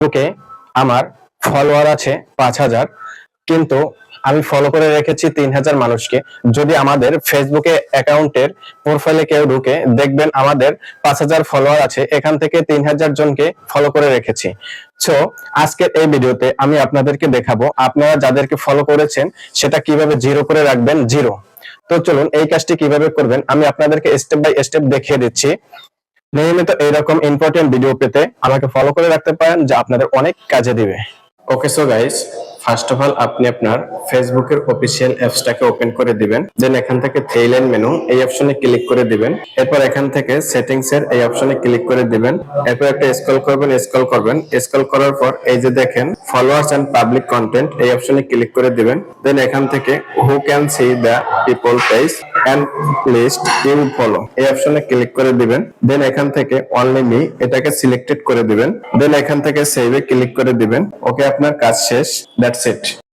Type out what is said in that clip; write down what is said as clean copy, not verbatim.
ফেসবুকে আমার ফলোয়ার আছে 5,000, কিন্তু আমি ফলো করে রেখেছি 3,000 মানুষকে। যদি আমাদের ফেসবুকে অ্যাকাউন্টের প্রোফাইলে কেউ ঢুকে দেখবেন আমাদের 5,000 ফলোয়ার আছে, এখান থেকে 3,000 জনকে ফলো করে রেখেছি। সো আজকের এই ভিডিওতে আমি আপনাদেরকে দেখাবো আপনারা যাদেরকে ফলো করেছেন সেটা কিভাবে জিরো করে রাখবেন, জিরো। তো চলুন এই কাজটি কিভাবে করবেন আমি আপনাদেরকে স্টেপ বাই স্টেপ দেখিয়ে দিচ্ছি। নিয়মিত এইরকম ইম্পর্টেন্ট ভিডিও পেতে আমাকে ফলো করে রাখতে পারেন, যা আপনাদের অনেক কাজে দিবে। Okay, so guys, first of all আপনি আপনার ফেসবুকের অফিসিয়াল অ্যাপসটাকে ওপেন করে দিবেন। দেন এখান থেকে থ্রি লাইন মেনু এই অপশনে ক্লিক করে দিবেন। এরপর এখান থেকে সেটিংস এর এই অপশনে ক্লিক করে দিবেন। এরপর একটা স্ক্রল করবেন, স্ক্রল করার পর এই যে দেখেন ফলোয়ার্স এন্ড পাবলিক কন্টেন্ট এই অপশনে ক্লিক করে দিবেন। দেন এখান থেকে who can see the people page and list you follow এই অপশনে ক্লিক করে দিবেন। দেন এখান থেকে অনলি মি এটাকে সিলেক্টেড করে দিবেন। দেন এখান থেকে সেভে ক্লিক করে দিবেন। ওকে, আপনার কাজ শেষ। That's it.